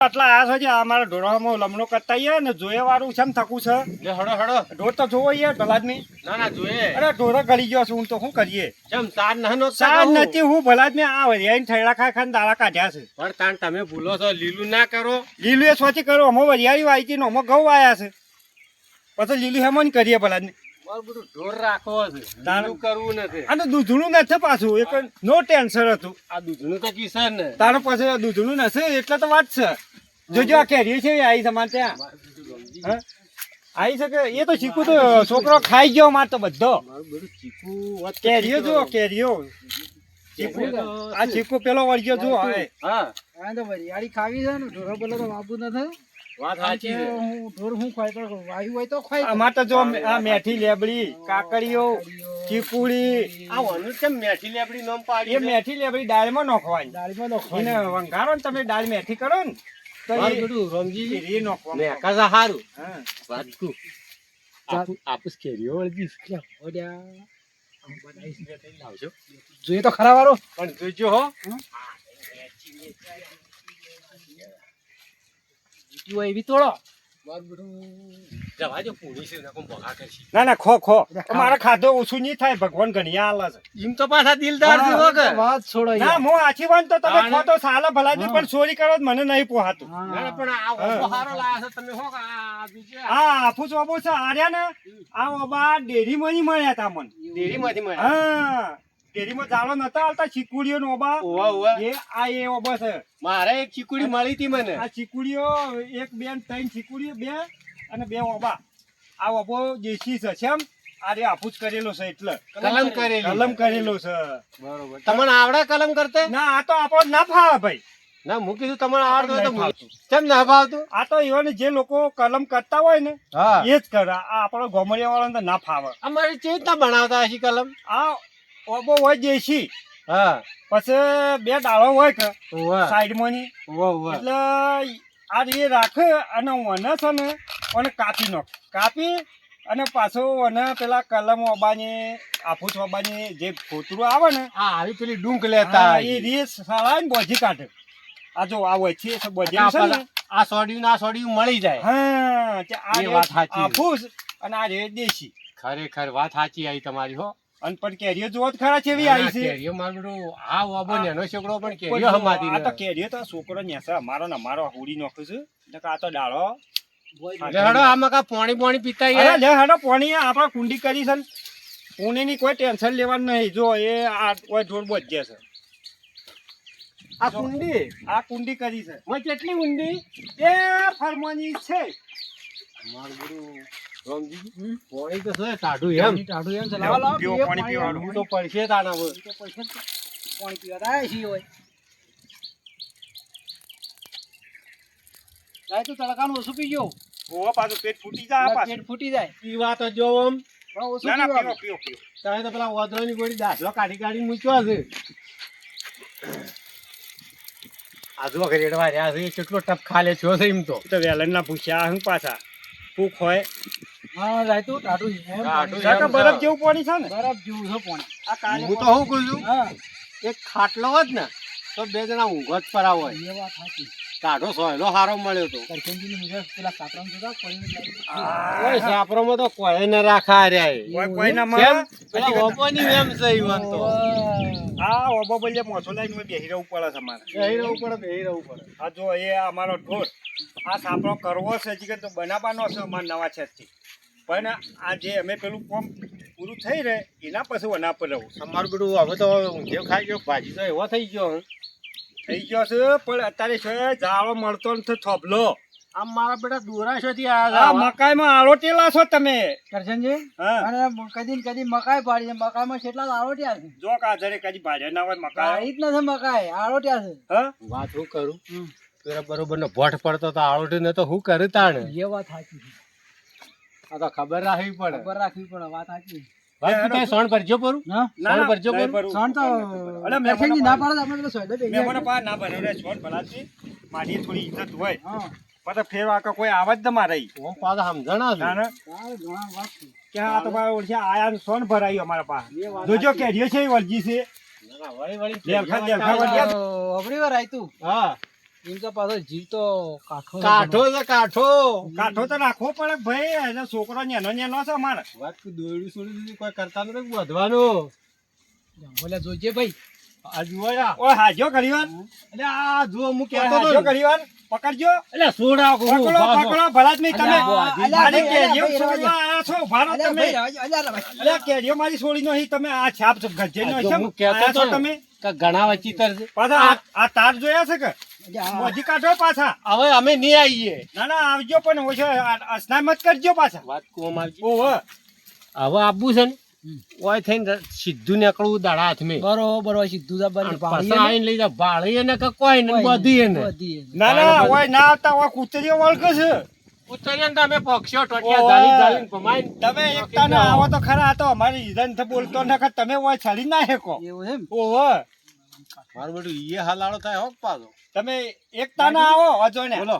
આટલા આયા છે અમારા ઢોરામાં લમણો કરતા આયા ને જોયે વાળું છે ને થકું છે લે હડો હડો ઢોર તો જોવો યાર ભલાદમી ના જોઈએ અરે ઢોરો ગળી ગયો છું હું તો શું કરીએ ચમ તાર નહનો સાર નથી હું ભલાદમી આ વરિયાઈને થૈડા ખા ખાને દાડા કાઢ્યા છે પણ તાન તમે ભૂલો છો લીલું ના કરો લીલું એ સ્વચ્છ કરો અમો વરિયાળી વાઈ હતી ને અમો ઘઉં વાયા છે પછી લીલું હેમો ને કરીએ ભલાદમી મારું બધું ઢોર રાખવો છે લીલું કરવું નથી અને દૂધનું નથી પાછું એક નો ટેન્શન હતું આ દૂધનું તો કિસાન ને તારો પાસે દૂધનું નથી એટલે તો વાત છે જોજો આ કેરી છે આવી તમારે ત્યાં હા આવી શકે એ તો ચીકુ તો છોકરો ખાઈ ગયો માર તો બધો મારું બધું ચીકુ કેરીઓ જુઓ કેરીઓ ચીકુ આ ચીકુ પેલો વળગ્યો જુઓ હવે હા આ તો વરિયાળી ખાવી છે ને ઢોરો બોલો તો વાપુ નથી વાત સાચી છે હું ઢોર હું ખાય તો વાયુ હોય તો ખાય આમાં તો જો આ મેથી લેબડી કાકડીઓ ચીકુડી આ વનું કેમ મેઠી લેબડી નામ એ પાડી મેથી લેબડી દાળમાં નાખવાની દાળીમાં તો એને વંગારો ને તમે દાળ મેથી કરો ને તો મારું એ બધું રમજી એ નાખવાનું ને કાજા હારું હા વાત કુ આપસ કેરીઓ વળગી લાવજો જોઈએ તો ખરા વાળો પણ જોજો હો જીતી હોય એવી તોડો મારું બધું જવાજો પૂરી છે નકો બગા કરશી ના ના ખો ખો મારે ખાધો ઓછું નહીં થાય ભગવાન ઘણી આલે છે એમ તો પાછા દિલદાર છે હો કે વાત છોડો ના હું આછી વાન તો તમે ખો તો સાલા ભલાજી પણ ચોરી કરો તો મને નહીં પોહાતું ના પણ આ ઓબો હારો લાયા છે તમે હો કે આ બીજે આ આફૂસ ઓબો છે આર્યા ને આ ઓબા ડેરીમાં નહીં મળ્યા તા મને ડેરીમાંથી મળ્યા હા ડેરીમાં જાળો નતા આવતા ચીકુડીઓ નો ઓબા ઓવા ઓવા એ આ એ ઓબો છે મારે એક ચીકુડી મળી હતી મને આ ચીકુડીઓ એક બેન ત્રણ ચીકુડીઓ બે અને બે ઓબા આ ઓબો દેશી છે કેમ આ રે આફૂસ કરેલો છે એટલે કલમ કરેલી કલમ કરેલો છે બરોબર તમને આવડે કલમ કરતે ના આ તો આપણો ના ફાવે ભાઈ ના હું કીધું તમને આવડતું હોય તો નહીં ફાવતું. કેમ ના ભાવતું આ તો એવાને જે લોકો કલમ કરતા હોય ને હા એ જ કરે આ આપણો ગોમડિયા વાળાને તો ના ફાવે અમારી ચેવી રીતના બનાવતા હશી કલમ આ ઓબો હોય દેશી હા પછી બે ડાળો હોય કે ઓવા સાઈડમાં ની ઓવા ઓવા એટલે આ એ રાખે અને વને છે ને અને કાપી નાખ કાપી અને પાછો અને પેલા કલમ ઓબાની આફૂસ ઓબાની જે ફોતરું આવે ને આ આવી પેલી ડુંક લેતા હા, એ રીસ સાળા ને બોજી કાઢે આ જો આ હોય છે બોજી છે ને આ સોડિયું ના સોડિયું મળી જાય હા તે આ એ રે વાત સાચી. આફૂસ અને આ રે દેશી ખરેખર વાત સાચી આવી તમારી હો અને પણ કેરીઓ જોવો તો ખરા કેવી આવી છે કેરીઓ મારું બધું આ વાબો નેનો છોકરો પણ પણ કેરીઓ હમાતી આ તો કેરીઓ તો છોકરો નેસા અમારો ને અમારો હુડી નાખ્યું છે એટલે આ તો ડાળો હેડો આમાં કા પાણી પાણી પીતા અરે લે હેડો પોણી આપણે કુંડી કરી છે ને પોણીની કોઈ ટેન્શન લેવાનું નહીં જો એ આ કોઈ ઢોર બોજે છે આ કુંડી આ કુંડી કરી છે માં કેટલી ઊંડી એ ફરમાની છે મારું બધું રમજી પાણી તો છે ટાઢું એમ ટાઢું એમ છે લાવો લાવો પીવો, પીએ પાણી પીવાનું. હું તો પડશે તાના બોલ તો પૈસા પાણી પીવા આયા છીએ હોય ગાય તો તડકાનું ઓછું પીજો ઓ પાછું પેટ ફૂટી જાય આ પાછું પેટ ફૂટી જાય પીવા તો જો આમ પણ ઓછું ના ના પીવાનું. પીવો પીવો પીવો તમે તો પેલા ઓદરોની ગોળી દાખલો કાઢી કાઢી મૂક્યો છે આજુ રેડવા રહ્યા છે કેટલો ટપ ખાલે છો છે એમ તો તો વેલણ ના પૂછ્યા હું પાછા ભૂખ હોય હા જાય તો ટાઢું એમ ટાઢું કાકા એમ બરફ છે. જેવું પાણી છે ને બરફ જેવું છે પાણી આ કાલે હું તો શું કહું છું હા એક ખાટલો હોત ને તો બે જણા ઊંઘો જ પરા હોય એ વાત સાચી ટાઢો સોયલો હારો મળ્યો તો કરશનજીની મુજબ પેલા કાપરામાં જતા કોઈને ઓય સાપરોમાં તો કોઈ ન રાખા રહ્યા એ. કોઈ કોઈ ના કેમ મળે પેલા ઓપોની એમ છે ઈવન તો આ ઓબો બોલે મોસો લાઈન માં બેહી રહેવું પડે છે મારે બેહી રહેવું પડે બેહી રહેવું પડે આ જો એ અમારો ઢોર આ સાપડો કરવો છે હજી કે તો બનાવવાનો છે અમારા નવા છેદથી પણ આ જે અમે પેલું કોમ પૂરું થઈ રહે એના પછી વના પર રહું અમારું બધું હવે તો ઊંધિયો ખાઈ ગયો ભાજી તો એવો થઈ ગયો હે. થઈ ગયો છે પણ અત્યારે છે જાળો મળતો નથી થોભલો આમ મારા બેટા દોરાશોથી આ આવ્યા મકાઈમાં આળોટેલા છો તમે કરશનજી હા અને કદી ને કદી મકાઈ પાડી છે મકાઈમાં કેટલા આરોટ્યા છે જો કા જરે કદી ભાજે ના હોય મકાઈ પાડી જ નથી મકાઈ આરોટ્યા છે હા વાત હું કરું પેલા બરોબર નો ભટ પડતો તો આવડે ને તો હું કરું તાણે એ વાત સાચી છે આ તો ખબર રાખવી પડે ખબર રાખવી પડે વાત સાચી વાત પૂછાય સોણ ભરજો પરું હા ના સોણ ના ભરજો નહીં પરું ભરવું. સોન તો અલા, મેં કરશનજી મને ના પાડે તો આપણે પેલો સોયલો ભેગી મેં મને આવી. પા ના બને રે છોડ ભલાથી મારી થોડી ઇજ્જત હોય હા પછી ફેર આ કોઈ આવત જ મારે ઓમ પાછા સમજણા છે ના ના તારે ઘણા વાત છે. કે આ તો ભાઈ ઓળખ્યા આયા ને સોન ભરાયું અમારા પાસે એ વાત જોજો કેરીઓ છે એ વળગી છે ના, ના, વળી વળી લેલખા, લેલખા, વળી. અબડી વાર આયતું હા એમ તો પાછો જીવ તો કાઠો ને કાઠો છે કાઠો કાઠો તો રાખવો પડે ભાઈ, એનો છોકરો નેનો છે અમારે. વાત તું દોયડું છોડી દીધું, કોઈ કરતા નથી વધવાનું. બોલે જોજે ભાઈ. આ જુઓ યા. ઓય હાજો ઘણી વાર, એટલે આ જુઓ હું ઓય કહેતો હાજો હતો. ઘણી વાર, પકડજો. એટલે સોડા પકડો ભલાદમી તમે. અલ્યા આને ભાઈ, કેરીઓ અલ્યા ભાઈ, છોડવા આયા છો, ઉભા રહો અલ્યા તમે. ભાઈ, અલ્યા ભાઈ. અલ્યા કેરીઓ મારી છોડી નો તમે આ છાપ ગજ્જેનો આ જો છે, હું કહેતો આયા છો હતો ને. તમે. ઘણા વચીતર છે. પાછા આ તાર જોયા છે કે અલ્યા, બધી કાઢો પાછા. હવે અમે નહીં આવીએ. ના ના આવજો, પણ ઓછો સ્નાન મત કરજો પાછા. વાત કહું મારજી. ઓહો હવે આપવું છે ને ઓય થઈને સીધું નીકળવું દાડા હાથમાં. બરોબર હોય, સીધું જબર પાછા આવીને લઈ જા ભાળીએ ને કે કોઈ ને બધી ને ના ના ઓય ના આવતા ઓય કૂતરીઓ વળગે છે. ઉતરીએ ને તમે પક્ષીઓ ટોટિયા ઓય. ઝાલી ઝાલીને ભમાઈને તમે એકતા ના આવો તો ખરા, આ તો અમારી ઈદન થી બોલતો નકર તમે ઓય છડી ના હેકો. એવું એમ. ઓહો મારું બેટું ઈએ હાલાળો થાય હો પાછો. તમે એકતા ના આવો અજો ને. બોલો